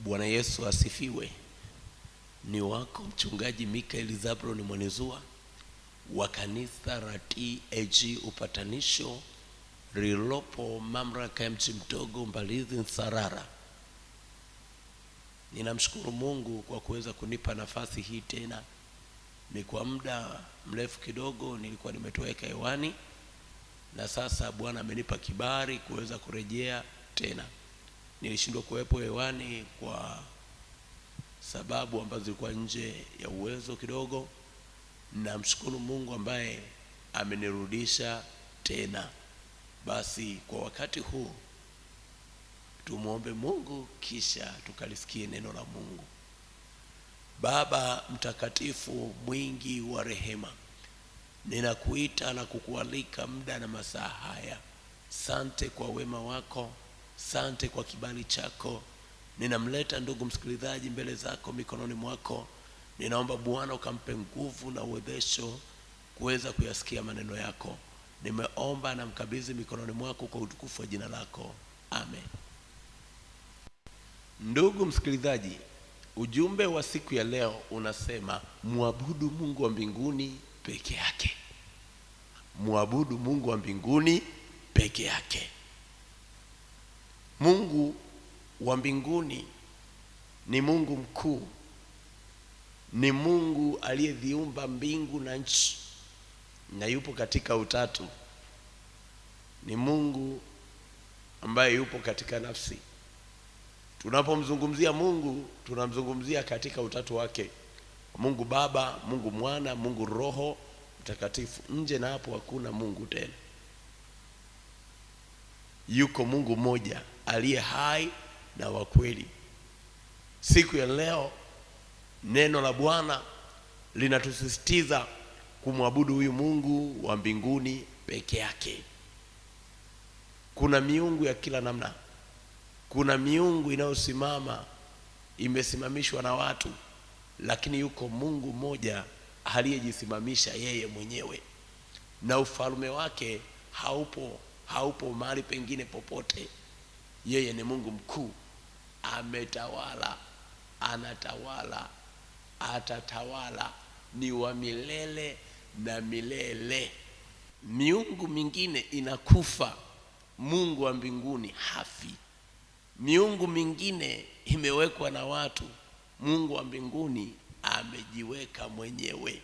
Bwana Yesu asifiwe. Ni wako mchungaji Mikael Zabron Mwenezua wa kanisa la TAG Upatanisho Rilopo mamlaka ya mji mdogo Mbalizi Nsarara. Ninamshukuru Mungu kwa kuweza kunipa nafasi hii tena. Ni kwa muda mrefu kidogo nilikuwa nimetoweka hewani, na sasa Bwana amenipa kibali kuweza kurejea tena. Nilishindwa kuwepo hewani kwa sababu ambazo zilikuwa nje ya uwezo kidogo. Namshukuru Mungu ambaye amenirudisha tena. Basi kwa wakati huu tumuombe Mungu kisha tukalisikie neno la Mungu. Baba mtakatifu mwingi wa rehema, ninakuita na kukualika muda na masaa haya. Sante kwa wema wako, sante kwa kibali chako. Ninamleta ndugu msikilizaji mbele zako mikononi mwako. Ninaomba Bwana ukampe nguvu na uwezesho kuweza kuyasikia maneno yako. Nimeomba na mkabidhi mikononi mwako kwa utukufu wa jina lako. Amen. Ndugu msikilizaji, ujumbe wa siku ya leo unasema muabudu Mungu wa mbinguni peke yake. Muabudu Mungu wa mbinguni peke yake. Mungu wa mbinguni ni Mungu mkuu. Ni Mungu aliyeziumba mbingu na nchi na yupo katika utatu. Ni Mungu ambaye yupo katika nafsi. Tunapomzungumzia Mungu tunamzungumzia katika utatu wake: Mungu Baba, Mungu Mwana, Mungu Roho Mtakatifu. Nje na hapo hakuna Mungu tena. Yuko Mungu mmoja aliye hai na wa kweli. Siku ya leo neno la Bwana linatusisitiza kumwabudu huyu Mungu wa mbinguni peke yake. Kuna miungu ya kila namna. Kuna miungu inayosimama, imesimamishwa na watu, lakini yuko Mungu mmoja aliyejisimamisha yeye mwenyewe, na ufalme wake haupo mahali pengine popote. Yeye ni Mungu mkuu, ametawala, anatawala, atatawala, ni wa milele na milele. Miungu mingine inakufa, Mungu wa mbinguni hafi. Miungu mingine imewekwa na watu, Mungu wa mbinguni amejiweka mwenyewe.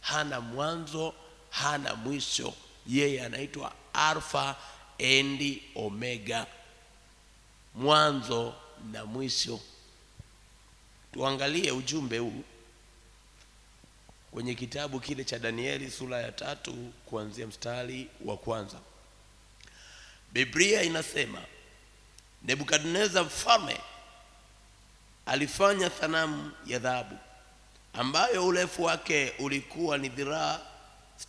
Hana mwanzo, hana mwisho. Yeye anaitwa Alfa and Omega, mwanzo na mwisho. Tuangalie ujumbe huu kwenye kitabu kile cha Danieli sura ya 3 kuanzia mstari wa 1. Biblia inasema Nebukadneza mfalme alifanya sanamu ya dhahabu ambayo urefu wake ulikuwa ni dhiraa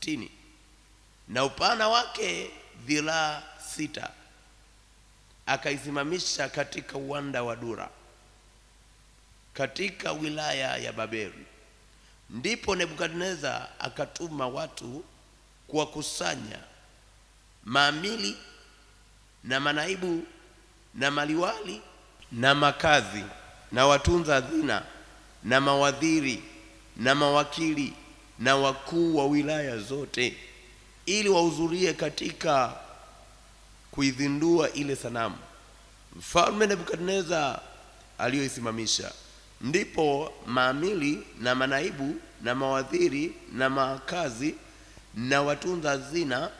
60 na upana wake dhiraa 6. Akaisimamisha katika uwanda wa Dura katika wilaya ya Babeli. Ndipo Nebukadneza akatuma watu kuwakusanya maamili na manaibu na maliwali na makazi na watunza hazina na mawadhiri na mawakili na wakuu wa wilaya zote, ili wahudhurie katika kuizindua ile sanamu Mfalme Nebukadneza aliyoisimamisha. Ndipo maamili na manaibu na mawadhiri na makazi na watunza hazina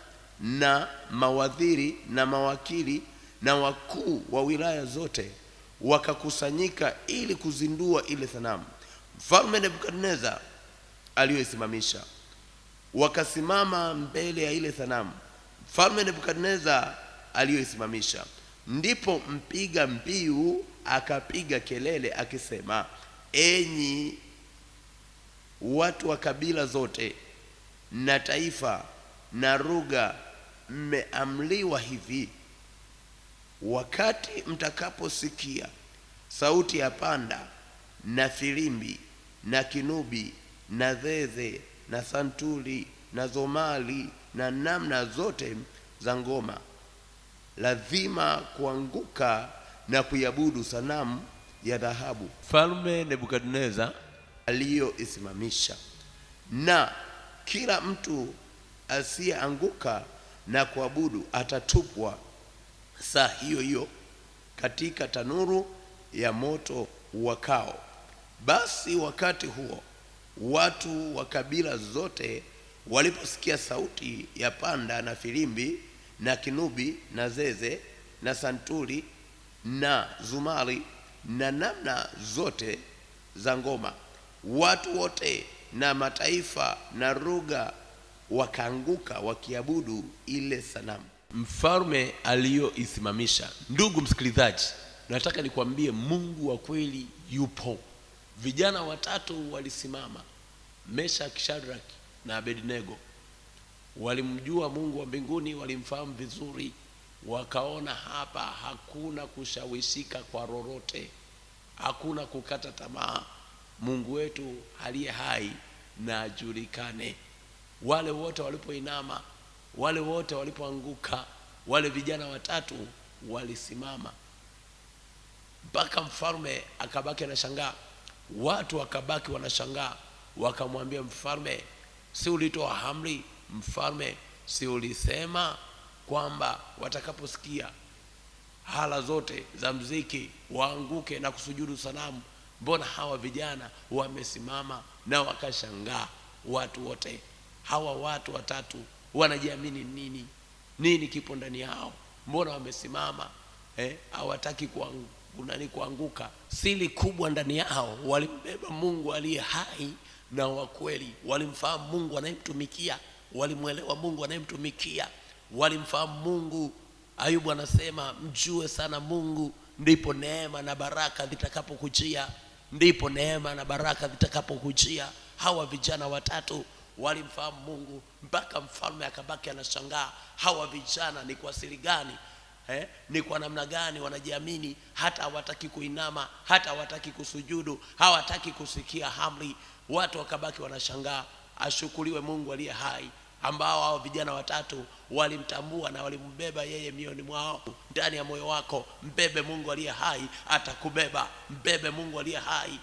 na mawadhiri na mawakili na wakuu wa wilaya zote wakakusanyika ili kuzindua ile sanamu Mfalme Nebukadneza aliyoisimamisha. Wakasimama mbele ya ile sanamu Mfalme Nebukadneza aliyoisimamisha. Ndipo mpiga mbiu akapiga kelele akisema, enyi watu wa kabila zote na taifa na lugha, mmeamriwa hivi: wakati mtakaposikia sauti ya panda na filimbi na kinubi na zeze na santuri na zomali na namna zote za ngoma, lazima kuanguka na kuiabudu sanamu ya dhahabu Mfalme Nebukadneza aliyoisimamisha, na kila mtu asiyeanguka na kuabudu atatupwa saa hiyo hiyo katika tanuru ya moto wakao. Basi wakati huo watu wa kabila zote waliposikia sauti ya panda na filimbi na kinubi na zeze na santuri na zumari na namna zote za ngoma, watu wote na mataifa na lugha wakaanguka wakiabudu ile sanamu mfalme aliyoisimamisha. Ndugu msikilizaji, nataka nikwambie Mungu wa kweli yupo. Vijana watatu walisimama, Meshaki, Shadraki na Abednego. Walimjua Mungu wa mbinguni, walimfahamu vizuri, wakaona hapa hakuna kushawishika kwa lolote, hakuna kukata tamaa. Mungu wetu aliye hai na ajulikane. Wale wote walipoinama, wale wote walipoanguka, wale vijana watatu walisimama, mpaka mfalme akabaki anashangaa. Watu wakabaki wanashangaa, wakamwambia mfalme, si ulitoa amri? Mfalme, si ulisema kwamba watakaposikia hala zote za mziki waanguke na kusujudu sanamu? Mbona hawa vijana wamesimama? Na wakashangaa watu wote. Hawa watu watatu wanajiamini nini? Nini kipo ndani yao? Mbona wamesimama? Hawataki kuanguka. Siri kubwa ndani yao, walimbeba Mungu aliye hai na wa kweli. Walimfahamu Mungu anayemtumikia, walimuelewa Mungu anayemtumikia, walimfahamu Mungu. Ayubu anasema, mjue sana Mungu, ndipo neema na baraka zitakapokujia. Ndipo neema na baraka zitakapokujia. Hawa vijana watatu walimfahamu Mungu, mpaka mfalme akabaki anashangaa, hawa vijana ni kwa siri gani? Ni kwa namna gani wanajiamini? Hata hawataki kuinama, hata hawataki kusujudu, hawataki kusikia amri. Watu wakabaki wanashangaa. Ashukuriwe Mungu aliye hai, ambao hao vijana watatu walimtambua na walimbeba yeye mioyoni mwao. Ndani ya moyo wako mbebe Mungu aliye hai, atakubeba. Mbebe Mungu aliye hai,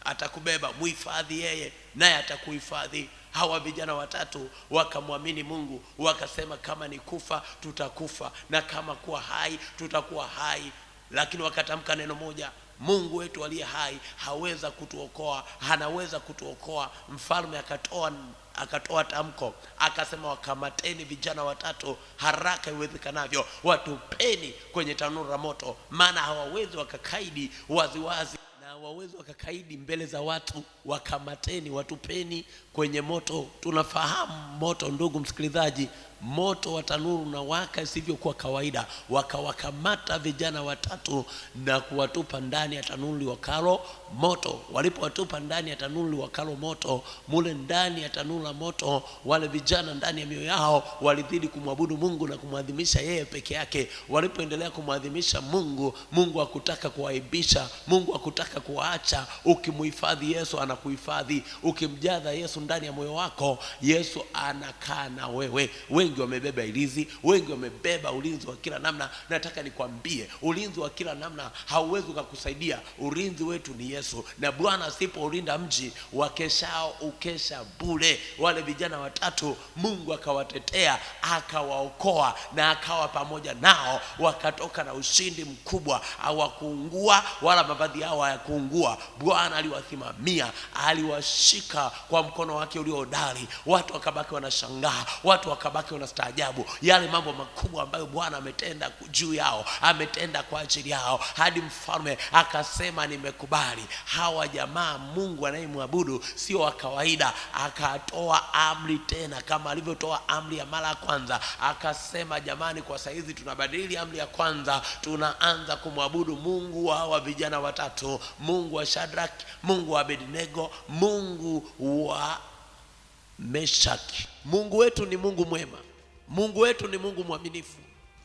atakubeba. Muhifadhi yeye, naye atakuhifadhi. Hawa vijana watatu wakamwamini Mungu, wakasema kama ni kufa tutakufa, na kama kuwa hai tutakuwa hai. Lakini wakatamka neno moja, Mungu wetu aliye hai haweza kutuokoa, anaweza kutuokoa. Mfalme akatoa tamko, akasema, wakamateni vijana watatu haraka iwezekanavyo, watupeni kwenye tanuru la moto, maana hawawezi wakakaidi waziwazi na hawawezi wakakaidi mbele za watu. Wakamateni, watupeni kwenye moto. Tunafahamu moto, ndugu msikilizaji, moto wa tanuru na waka isivyokuwa kawaida. Wakawakamata vijana watatu na kuwatupa ndani ya tanuru liwakalo moto. Walipowatupa ndani ya tanuru liwakalo moto, mule ndani ya tanuru la moto, wale vijana ndani ya mioyo yao walizidi kumwabudu Mungu na kumwadhimisha yeye peke yake. Walipoendelea kumwadhimisha Mungu, Mungu hakutaka kuaibisha, Mungu hakutaka kuacha. Ukimuhifadhi Yesu anakuhifadhi. Ukimjaza Yesu ndani ya moyo wako, Yesu anakaa na wewe. Wengi wamebeba ilizi, wengi wamebeba ulinzi wa kila namna. Nataka nikwambie, ulinzi wa kila namna hauwezi kukusaidia. Ulinzi wetu ni Yesu, na Bwana asipoulinda mji wakeshao ukesha bure. Wale vijana watatu Mungu akawatetea, akawaokoa na akawa pamoja nao, wakatoka na ushindi mkubwa. Hawakuungua wala mavazi yao hayakuungua. Bwana aliwasimamia, aliwashika kwa mkono wake ulio hodari. Watu wakabaki wanashangaa, watu wakabaki wanastaajabu yale mambo makubwa ambayo Bwana ametenda juu yao, ametenda kwa ajili yao, hadi mfalme akasema, nimekubali. Hawa jamaa Mungu anayemwabudu sio wa kawaida. Akatoa amri tena kama alivyotoa amri ya mara ya kwanza. Akasema, jamani, kwa saizi tunabadili amri ya kwanza, tunaanza kumwabudu Mungu wa hawa vijana watatu, Mungu wa Shadraki, Mungu wa Abednego, Mungu wa Meshaki. Mungu wetu ni Mungu mwema, Mungu wetu ni Mungu mwaminifu.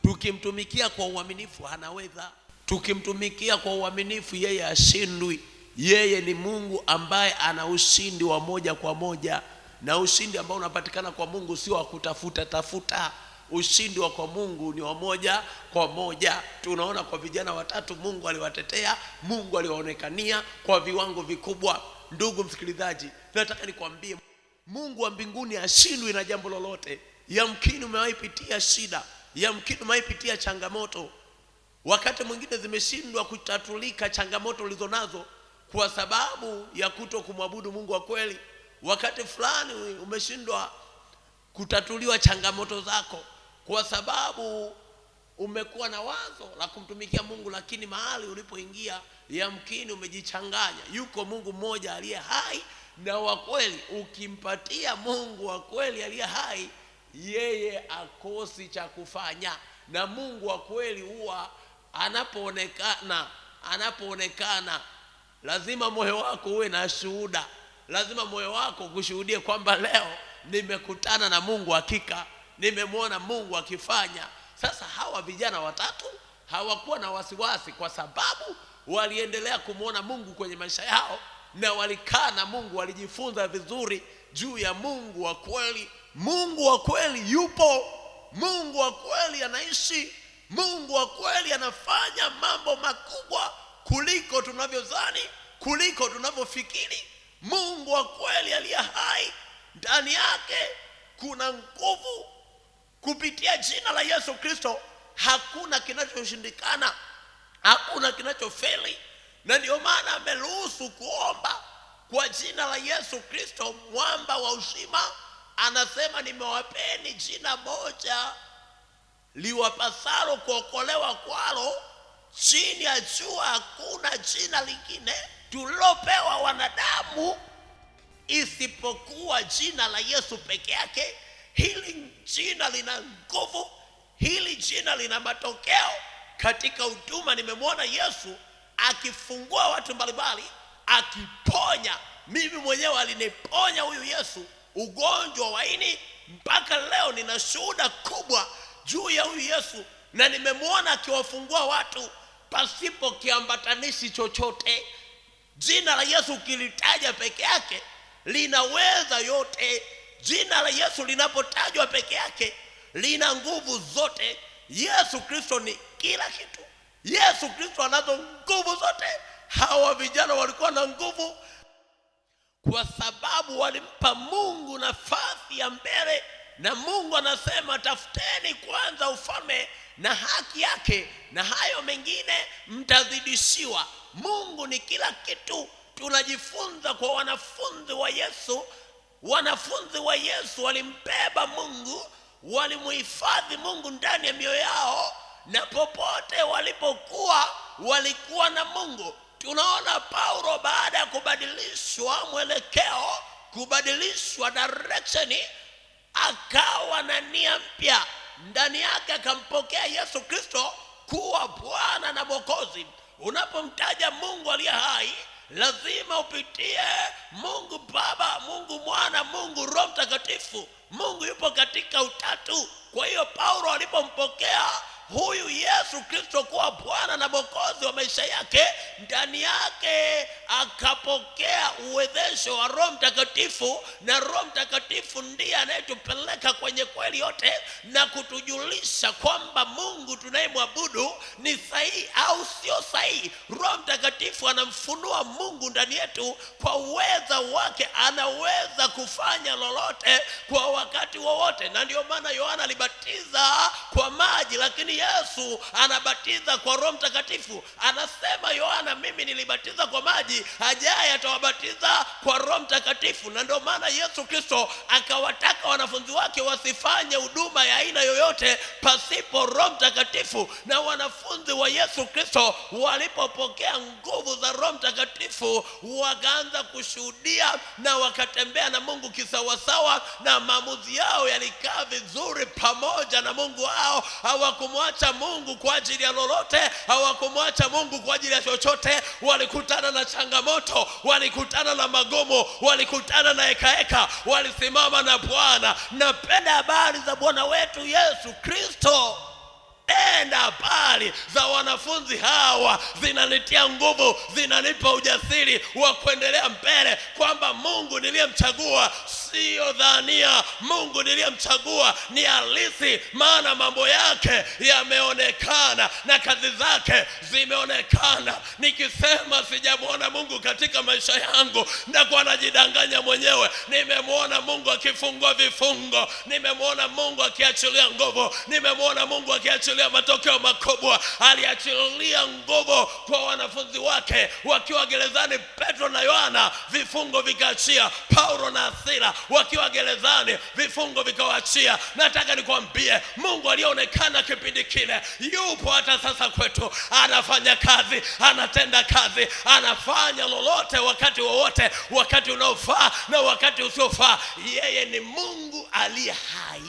Tukimtumikia kwa uaminifu anaweza. Tukimtumikia kwa uaminifu yeye ashindwi. Yeye ni Mungu ambaye ana ushindi wa moja kwa moja, na ushindi ambao unapatikana kwa Mungu sio wa kutafuta. ushindi wa kwa Mungu ni wa moja kwa moja. Tunaona kwa vijana watatu Mungu aliwatetea, Mungu aliwaonekania kwa viwango vikubwa. Ndugu msikilizaji, nataka nikwambie Mungu wa mbinguni hashindwi na jambo lolote. Yamkini umewahi pitia shida, yamkini umewahi pitia changamoto. Wakati mwingine zimeshindwa kutatulika changamoto ulizonazo kwa sababu ya kuto kumwabudu Mungu wa kweli. Wakati fulani umeshindwa kutatuliwa changamoto zako kwa sababu umekuwa na wazo la kumtumikia Mungu, lakini mahali ulipoingia yamkini umejichanganya. Yuko Mungu mmoja aliye hai na wa kweli. Ukimpatia Mungu wa kweli aliye hai, yeye akosi cha kufanya. Na Mungu wa kweli huwa anapoonekana lazima moyo wako uwe na shuhuda. Lazima moyo wako kushuhudie kwamba leo nimekutana na Mungu, hakika nimemwona Mungu akifanya. Sasa hawa vijana watatu hawakuwa na wasiwasi kwa sababu waliendelea kumwona Mungu kwenye maisha yao, na walikaa na Mungu, walijifunza vizuri juu ya Mungu wa kweli. Mungu wa kweli yupo, Mungu wa kweli anaishi, Mungu wa kweli anafanya mambo makubwa kuliko tunavyodhani, kuliko tunavyofikiri. Mungu wa kweli aliye hai, ndani yake kuna nguvu. Kupitia jina la Yesu Kristo hakuna kinachoshindikana, hakuna kinachofeli. Na ndio maana ameruhusu kuomba kwa jina la Yesu Kristo, mwamba wa uzima. Anasema nimewapeni jina moja liwapasalo kuokolewa kwalo, chini ya jua hakuna jina lingine tulilopewa wanadamu isipokuwa jina la Yesu peke yake. Hili jina lina nguvu, hili jina lina matokeo. Katika huduma nimemwona Yesu akifungua watu mbalimbali, akiponya. Mimi mwenyewe aliniponya huyu Yesu ugonjwa wa ini. Mpaka leo nina shuhuda kubwa juu ya huyu Yesu, na nimemwona akiwafungua watu pasipo kiambatanishi chochote. Jina la Yesu ukilitaja peke yake linaweza yote. Jina la Yesu linapotajwa peke yake lina nguvu zote. Yesu Kristo ni kila kitu. Yesu Kristo anazo nguvu zote. Hawa vijana walikuwa na nguvu kwa sababu walimpa Mungu nafasi ya mbele. Na Mungu anasema tafuteni kwanza ufalme na haki yake, na hayo mengine mtazidishiwa. Mungu ni kila kitu. Tunajifunza kwa wanafunzi wa Yesu. Wanafunzi wa Yesu walimbeba Mungu, walimuhifadhi Mungu ndani ya mioyo yao, na popote walipokuwa walikuwa na Mungu. Tunaona Paulo baada ya kubadilishwa mwelekeo, kubadilishwa direction, akawa na nia mpya ndani yake, akampokea Yesu Kristo kuwa Bwana na Mwokozi. Unapomtaja Mungu aliye hai, lazima upitie Mungu Baba, Mungu Mwana, Mungu Roho Mtakatifu. Mungu yupo katika utatu. Kwa hiyo Paulo alipompokea huyu Yesu Kristo kuwa Bwana na Mwokozi wa maisha yake, ndani yake akapokea uwezesho wa Roho Mtakatifu, na Roho Mtakatifu ndiye anayetupeleka kwenye kweli yote na kutujulisha kwamba Mungu tunayemwabudu ni sahihi au sio sahihi. Roho Mtakatifu anamfunua Mungu ndani yetu kwa uweza wake. Anaweza kufanya lolote kwa wakati wowote. Na ndio maana Yohana alibatiza kwa maji, lakini Yesu anabatiza kwa Roho Mtakatifu. Anasema Yohana, mimi nilibatiza kwa maji, ajaye atawabatiza kwa Roho Mtakatifu. Na ndio maana Yesu Kristo akawataka wanafunzi wake wasifanye huduma ya aina yoyote pasipo Roho Mtakatifu. Na wanafunzi wa Yesu Kristo walipopokea nguvu za Roho Mtakatifu, wakaanza kushuhudia na wakatembea na Mungu kisawasawa, na maamuzi yao yalikaa vizuri pamoja na Mungu wao. Hawakumwacha Mungu kwa ajili ya lolote, hawakumwacha Mungu kwa ajili ya chochote. Walikutana na changamoto, walikutana na magomo, walikutana na hekaheka, walisimama na Bwana. Napenda habari za Bwana wetu Yesu Kristo. habari za wanafunzi hawa zinanitia nguvu, zinanipa ujasiri wa kuendelea mbele, kwamba Mungu niliyemchagua sio dhania, Mungu niliyemchagua ni halisi, maana mambo yake yameonekana na kazi zake zimeonekana. Nikisema sijamwona Mungu katika maisha yangu, ndakuwa najidanganya mwenyewe. Nimemwona Mungu akifungua vifungo, nimemwona Mungu akiachilia nguvu, nimemwona Mungu akiachilia matokeo makubwa. Aliachilia nguvu kwa wanafunzi wake wakiwa gerezani, Petro na Yohana, vifungo vikaachia. Paulo na Sila wakiwa gerezani, vifungo vikawaachia. Nataka nikwambie, Mungu aliyeonekana kipindi kile yupo hata sasa kwetu. Anafanya kazi, anatenda kazi, anafanya lolote, wakati wowote, wakati unaofaa na wakati usiofaa. Yeye ni Mungu aliye hai.